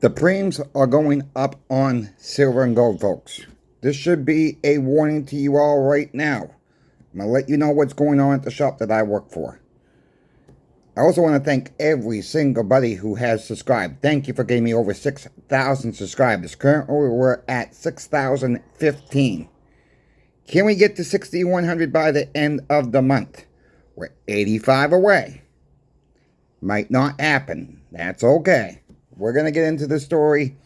The prems are going up on silver and gold, folks. This should be a warning to you all right now. I'm going to let you know what's going on at the shop that I work for. I also want to thank every single buddy who has subscribed. Thank you for getting me over 6,000 subscribers. Currently, we're at 6,015. Can we get to 6,100 by the end of the month? We're 85 away. Might not happen. That's okay. We're going to get into the story.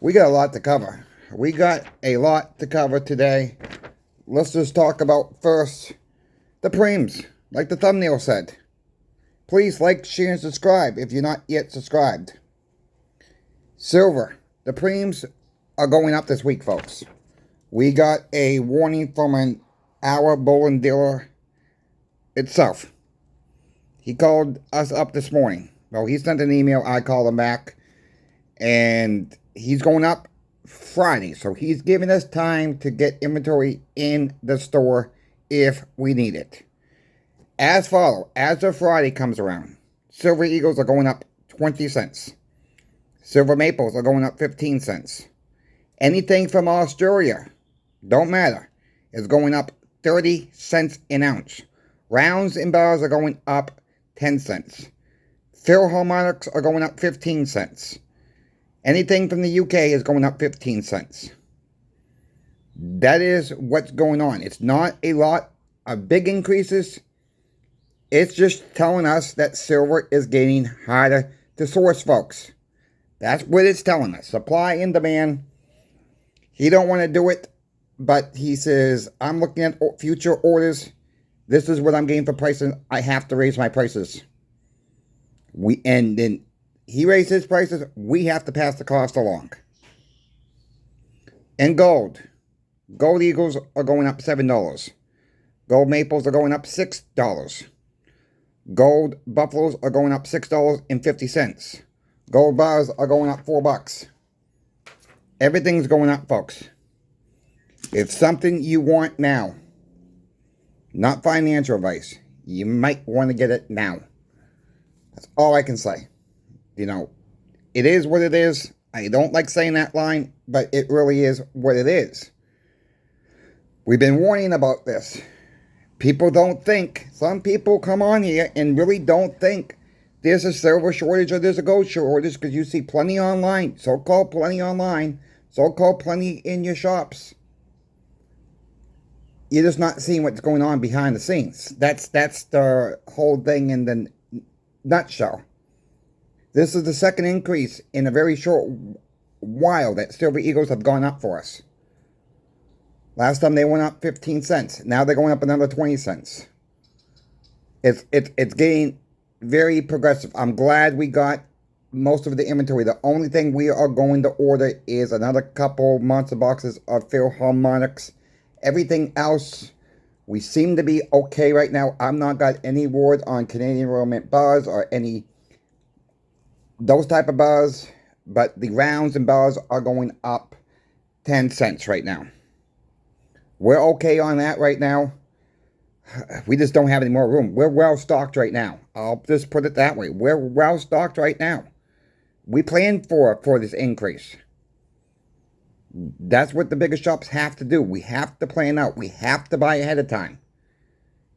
We got a lot to cover. We got a lot to cover today. Let's just talk about first the prems, like the thumbnail said. Please like, share, and subscribe if you're not yet subscribed. Silver. The prems are going up this week, folks. We got a warning from our bullion dealer itself. He called us up this morning. Well, he sent an email. I called him back. And he's going up Friday. So he's giving us time to get inventory in the store if we need it. As follow, as the Friday comes around, Silver Eagles are going up 20 cents. Silver Maples are going up 15 cents. Anything from Australia, don't matter, is going up 30 cents an ounce. Rounds and bars are going up 10 cents. Philharmonics are going up 15 cents. Anything from the UK is going up 15 cents. That is what's going on. It's not a lot of big increases. It's just telling us that silver is getting harder to source, folks. That's what it's telling us. Supply and demand. He don't want to do it, but he says, I'm looking at future orders. This is what I'm getting for prices. I have to raise my prices. And then he raised his prices. We have to pass the cost along. And gold. Gold Eagles are going up $7. Gold Maples are going up $6. Gold Buffaloes are going up $6.50. Gold bars are going up $4. Everything's going up, folks. It's something you want now. Not financial advice. You might want to get it now. That's all I can say. You know, it is what it is. I don't like saying that line, but it really is what it is. We've been warning about this. People don't think. Some people come on here and really don't think there's a silver shortage or there's a gold shortage because you see plenty online, so-called plenty online, so-called plenty in your shops. You're just not seeing what's going on behind the scenes. That's the whole thing in the nutshell. This is the second increase in a very short while that Silver Eagles have gone up for us. Last time they went up 15 cents. Now they're going up another 20 cents. It's getting very progressive. I'm glad we got most of the inventory. The only thing we are going to order is another couple monster boxes of Philharmonics. Everything else, we seem to be okay right now. I've not got any word on Canadian Royal Mint bars or any those type of bars, but the rounds and bars are going up 10 cents right now. We're okay on that right now. We just don't have any more room. We're well stocked right now. I'll just put it that way. We're well stocked right now. We planned for this increase. That's what the biggest shops have to do. We have to plan out. We have to buy ahead of time.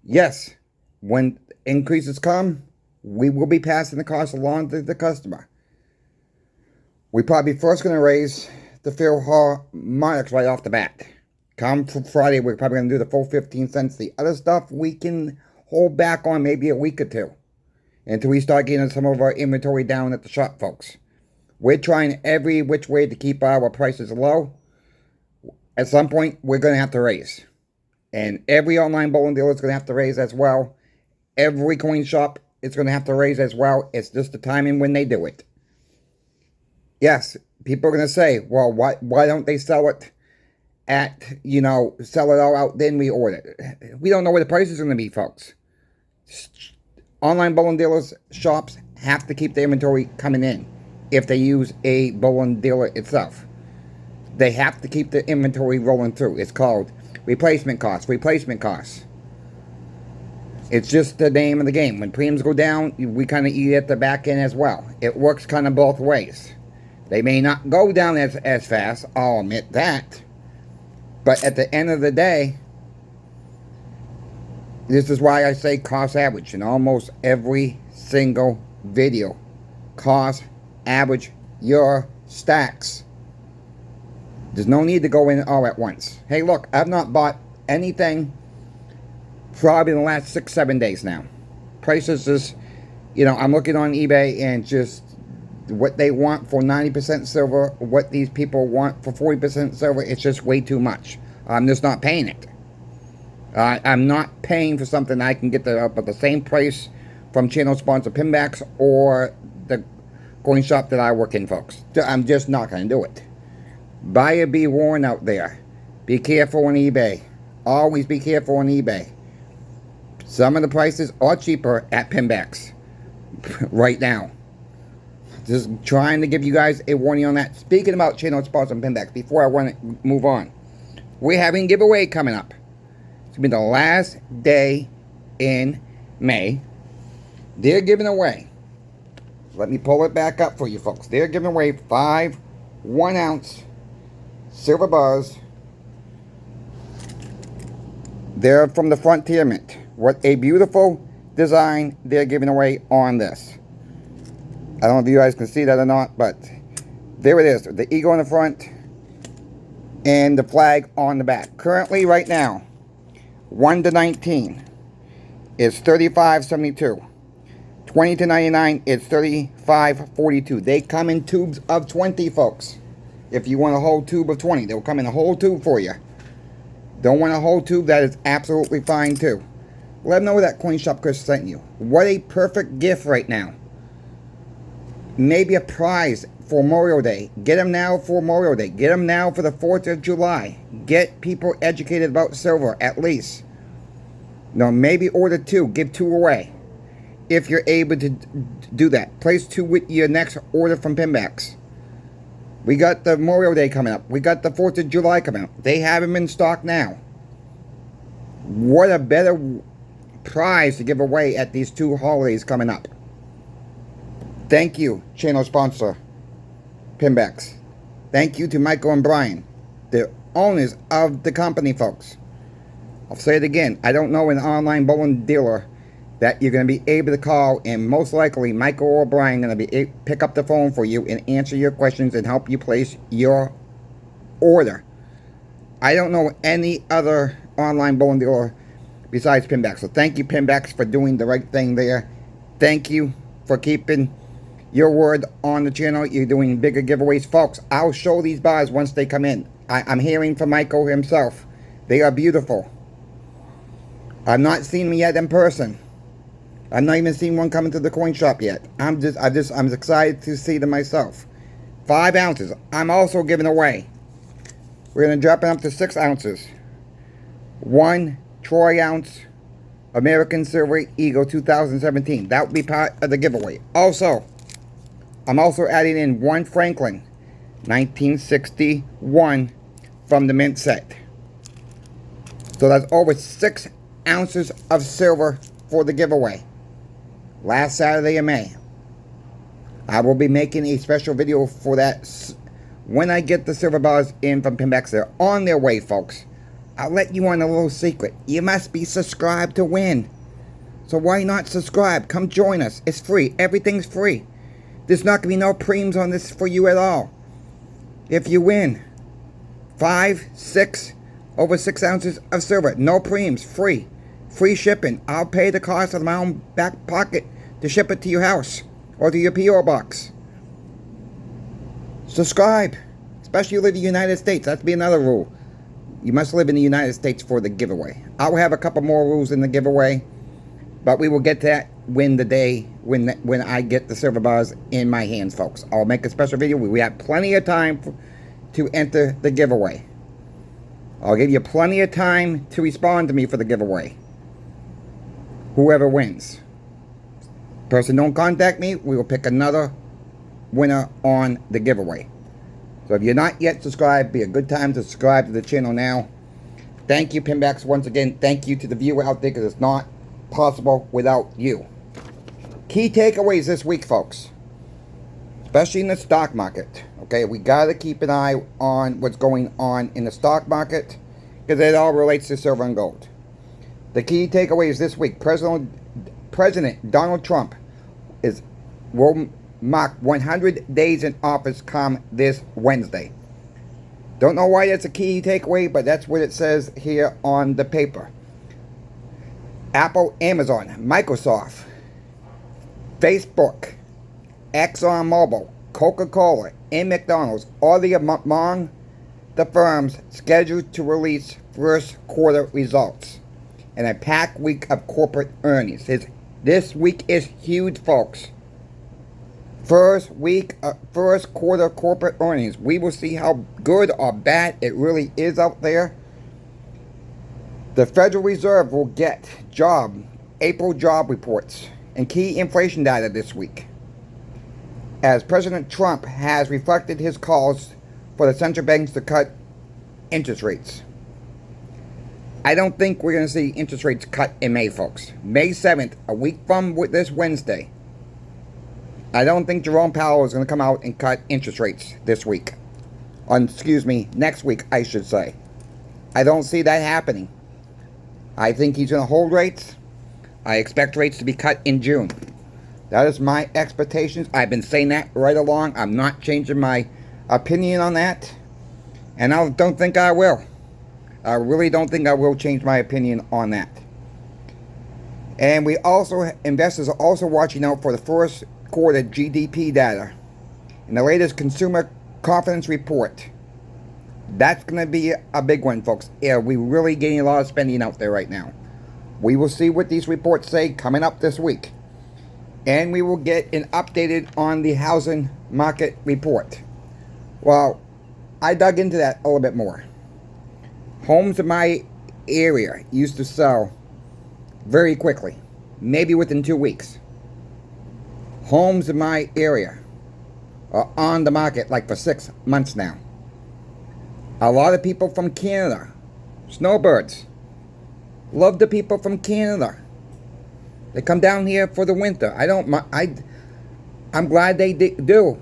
Yes, when increases come, we will be passing the cost along to the customer. We're probably first going to raise the Philharmonics right off the bat. Come Friday, we're probably going to do the full 15 cents. The other stuff we can hold back on maybe a week or two until we start getting some of our inventory down at the shop, folks. We're trying every which way to keep our prices low. At some point, we're going to have to raise. And every online bullion dealer is going to have to raise as well. Every coin shop is going to have to raise as well. It's just the timing when they do it. Yes, people are going to say, well, why don't they sell it at, sell it all out, then we order it. We don't know where the price is going to be, folks. Online bullion dealers, shops have to keep the inventory coming in if they use a bullion dealer itself. They have to keep the inventory rolling through. It's called replacement costs. It's just the name of the game. When premiums go down, we kind of eat at the back end as well. It works kind of both ways. They may not go down as fast, I'll admit that. But at the end of the day, this is why I say cost average in almost every single video. Cost average your stacks. There's no need to go in all at once. Hey, look, I've not bought anything probably in the last 6-7 days now. Prices is, you know, I'm looking on eBay and just what they want for 90% silver, what these people want for 40% silver, it's just way too much. I'm just not paying it. I'm not paying for something I can get at the same price from channel sponsor Pinbacks or the coin shop that I work in, folks. I'm just not going to do it. Buyer be warned out there. Be careful on eBay. Always be careful on eBay. Some of the prices are cheaper at Pinbacks right now. Just trying to give you guys a warning on that. Speaking about channel sponsor Pinbacks, before I want to move on, we're having a giveaway coming up. It's going to be the last day in May. They're giving away, let me pull it back up for you folks. They're giving away 5 1-ounce silver bars. They're from the Frontier Mint. What a beautiful design they're giving away on this. I don't know if you guys can see that or not, but there it is. The eagle in the front and the flag on the back. Currently, right now, 1 to 19 is $35.72. 20 to 99 is $35.42. They come in tubes of 20, folks. If you want a whole tube of 20, they'll come in a whole tube for you. Don't want a whole tube, that is absolutely fine too. Let them know that Coin Shop Chris sent you. What a perfect gift right now. Maybe a prize for Memorial Day. Get them now for Memorial Day. Get them now for the 4th of July. Get people educated about silver, at least. No, maybe order 2. Give 2 away. If you're able to do that. Place 2 with your next order from Pinbacks. We got the Memorial Day coming up. We got the 4th of July coming up. They have them in stock now. What a better prize to give away at these 2 holidays coming up. Thank you, channel sponsor Pinbacks. Thank you to Michael and Brian, the owners of the company, folks. I'll say it again. I don't know an online bullion dealer that you're going to be able to call, and most likely Michael or Brian are going to be pick up the phone for you and answer your questions and help you place your order. I don't know any other online bullion dealer besides Pinbacks. So thank you, Pinbacks, for doing the right thing there. Thank you for keeping your word on the channel. You're doing bigger giveaways. Folks, I'll show these bars once they come in. I'm hearing from Michael himself. They are beautiful. I've not seen them yet in person. I've not even seen one coming to the coin shop yet. I'm excited to see them myself. 5 ounces. I'm also giving away. We're going to drop it up to 6 ounces. 1 troy ounce American Silver Eagle 2017. That would be part of the giveaway. Also, I'm also adding in 1 Franklin 1961 from the mint set. So that's over 6 ounces of silver for the giveaway. Last Saturday in May. I will be making a special video for that when I get the silver bars in from Pinbacks. They're on their way, folks. I'll let you on a little secret. You must be subscribed to win. So why not subscribe? Come join us. It's free. Everything's free. There's not going to be no preems on this for you at all. If you win 5, 6, over 6 ounces of silver, no preems, free. Free shipping. I'll pay the cost of my own back pocket to ship it to your house or to your P.O. box. Subscribe. Especially if you live in the United States. That's be another rule. You must live in the United States for the giveaway. I'll have a couple more rules in the giveaway, but we will get to that when I get the silver bars in my hands, folks. I'll make a special video. We have plenty of time to enter the giveaway. I'll give you plenty of time to respond to me for the giveaway. Whoever wins. Person don't contact me, we will pick another winner on the giveaway. So if you're not yet subscribed, be a good time to subscribe to the channel now. Thank you, Pinbacks, once again. Thank you to the viewer out there, because it's not possible without you. Key takeaways this week, folks. especially in the stock market. Okay, we got to keep an eye on what's going on in the stock market because it all relates to silver and gold. The key takeaways this week: President Donald Trump will mark 100 days in office come this Wednesday. Don't know why that's a key takeaway, but that's what it says here on the paper. Apple, Amazon, Microsoft, Facebook, ExxonMobil, Coca-Cola, and McDonald's, all among the firms scheduled to release first quarter results and a packed week of corporate earnings. This week is huge, folks. First quarter corporate earnings. We will see how good or bad it really is out there. The Federal Reserve will get April job reports and key inflation data this week, as President Trump has reflected his calls for the central banks to cut interest rates. I don't think we're going to see interest rates cut in May, folks. May 7th, a week from this Wednesday. I don't think Jerome Powell is going to come out and cut interest rates this week. Next week, I should say. I don't see that happening. I think he's going to hold rates. I expect rates to be cut in June. That is my expectations. I've been saying that right along. I'm not changing my opinion on that. And I don't think I will. I really don't think I will change my opinion on that. And investors are also watching out for the first quarter GDP data and the latest consumer confidence report. That's going to be a big one, folks. Yeah, we're really getting a lot of spending out there right now. We will see what these reports say coming up this week. And we will get an updated on the housing market report. Well, I dug into that a little bit more. Homes in my area used to sell very quickly, maybe within 2 weeks. Homes in my area are on the market like for 6 months now. A lot of people from Canada, snowbirds, love the people from Canada. They come down here for the winter. I'm glad they do.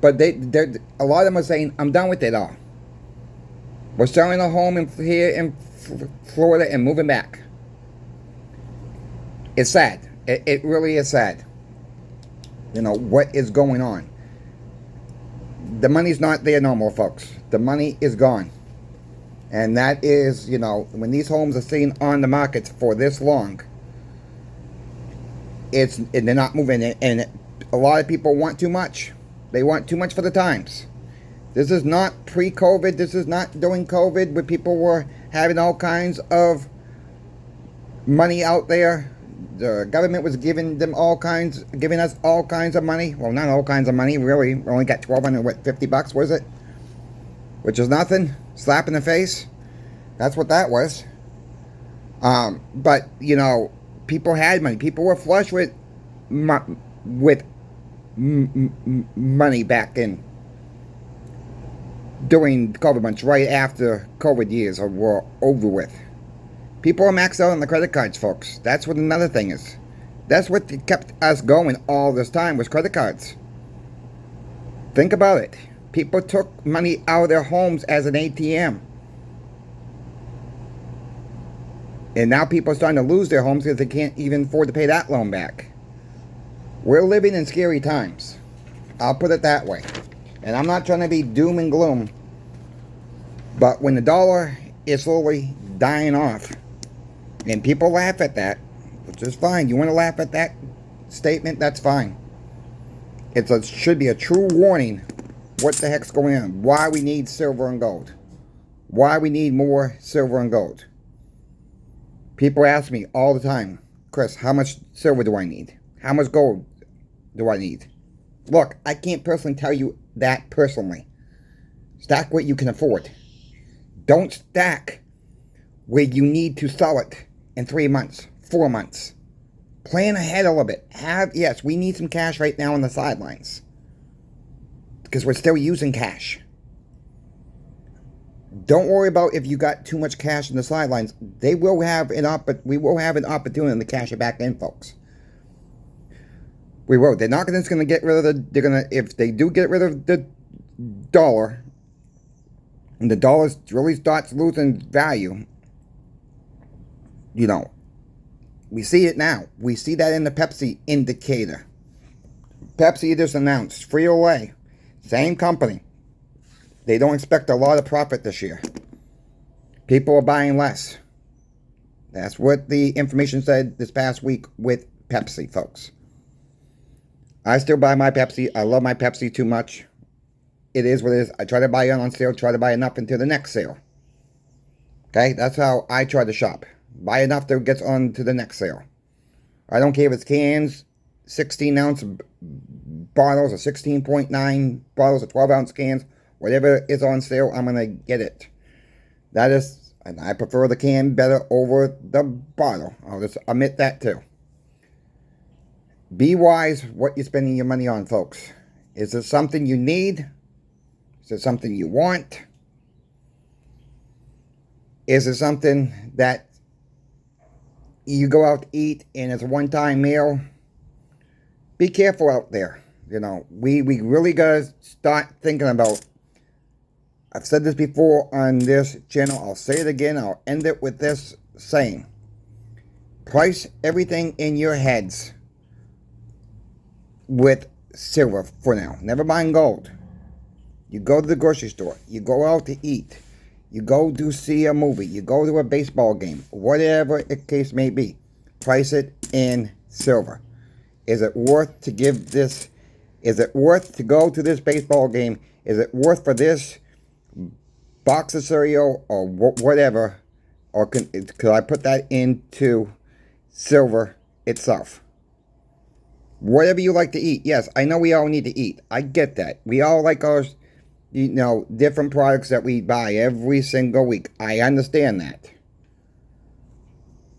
But a lot of them are saying, I'm done with it all. We're selling a home here in Florida and moving back. It's sad. It really is sad. You know, what is going on? The money's not there no more, folks. The money is gone. And that is, when these homes are sitting on the market for this long, and they're not moving. And a lot of people want too much. They want too much for the times. This is not pre-COVID. This is not during COVID where people were having all kinds of money out there. The government was giving us all kinds of money. Well, not all kinds of money, really. We only got $1,250, was it? Which is nothing. Slap in the face. That's what that was. But, people had money. People were flush with money back in during COVID months, right after COVID years were over with. People are maxed out on the credit cards, folks. That's what another thing is. That's what kept us going all this time, was credit cards. Think about it. People took money out of their homes as an ATM. And now people are starting to lose their homes because they can't even afford to pay that loan back. We're living in scary times. I'll put it that way. And I'm not trying to be doom and gloom. But when the dollar is slowly dying off, and people laugh at that, which is fine. You want to laugh at that statement? That's fine. It should be a true warning. What the heck's going on? Why we need silver and gold. Why we need more silver and gold. People ask me all the time, Chris, how much silver do I need? How much gold do I need? Look, I can't personally tell you that personally. Stack what you can afford. Don't stack where you need to sell it in 3 months, 4 months. Plan ahead a little bit. Yes, we need some cash right now on the sidelines, because we're still using cash. Don't worry about if you got too much cash in the sidelines. We will have an opportunity to cash it back in, folks. We will. They're not just going to get rid of they're going to, if they do get rid of the dollar, and the dollar really starts losing value, you know, we see it now. We see that in the Pepsi indicator. Pepsi just announced, Frito-Lay, same company. They don't expect a lot of profit this year. People are buying less. That's what the information said this past week with Pepsi, folks. I still buy my Pepsi. I love my Pepsi too much. It is what it is. I try to buy it on sale, try to buy enough until the next sale. Okay, that's how I try to shop. Buy enough that gets on to the next sale. I don't care if it's cans, 16-ounce bottles, or 16.9 bottles, or 12-ounce cans. Whatever is on sale, I'm going to get it. That is, and I prefer the can better over the bottle. I'll just admit that too. Be wise what you're spending your money on, folks. Is it something you need? Is it something you want? Is it something that you go out to eat and it's a one-time meal? Be careful out there. You know, we really got to start thinking about, I've said this before on this channel, I'll say it again, I'll end it with this saying. Price everything in your heads with silver for now. Never mind gold. You go to the grocery store. You go out to eat. You go to see a movie. You go to a baseball game. Whatever the case may be. Price it in silver. Is it worth to give this? Is it worth to go to this baseball game? Is it worth for this box of cereal or whatever? Or could I put that into silver itself? Whatever you like to eat. Yes, I know we all need to eat. I get that. We all like our, you know, different products that we buy every single week. I understand that.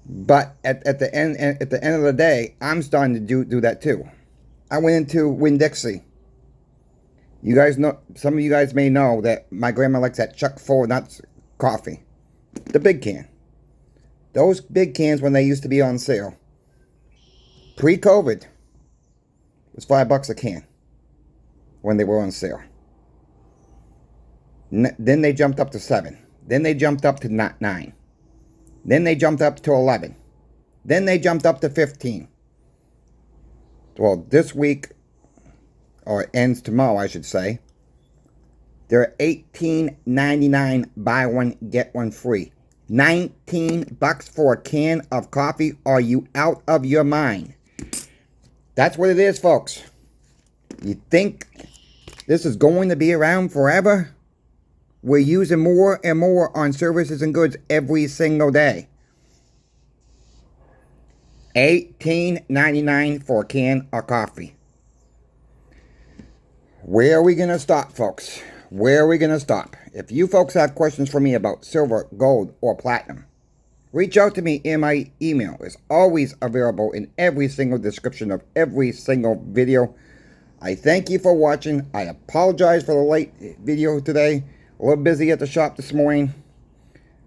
But at the end of the day, I'm starting to do that too. I went into Winn-Dixie. You guys know, some of you guys may know that my grandma likes that Chuck Full Nuts coffee. The big can. Those big cans when they used to be on sale. Pre-COVID. It was $5 a can when they were on sale. Then they jumped up to 7. Then they jumped up to 9. Then they jumped up to 11. Then they jumped up to 15. Well, this week, or it ends tomorrow, I should say, they're $18.99, buy one, get one free. $19 for a can of coffee. Are you out of your mind? That's what it is, folks. You think this is going to be around forever? We're using more and more on services and goods every single day. $18.99 for a can of coffee. Where are we going to stop, folks? Where are we going to stop? If you folks have questions for me about silver, gold, or platinum, reach out to me in my email. It's always available in every single description of every single video. I thank you for watching. I apologize for the late video today. A little busy at the shop this morning.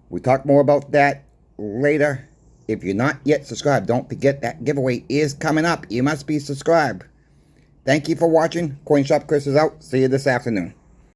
We'll talk more about that later. If you're not yet subscribed, don't forget that giveaway is coming up. You must be subscribed. Thank you for watching. Coin Shop Chris is out. See you this afternoon.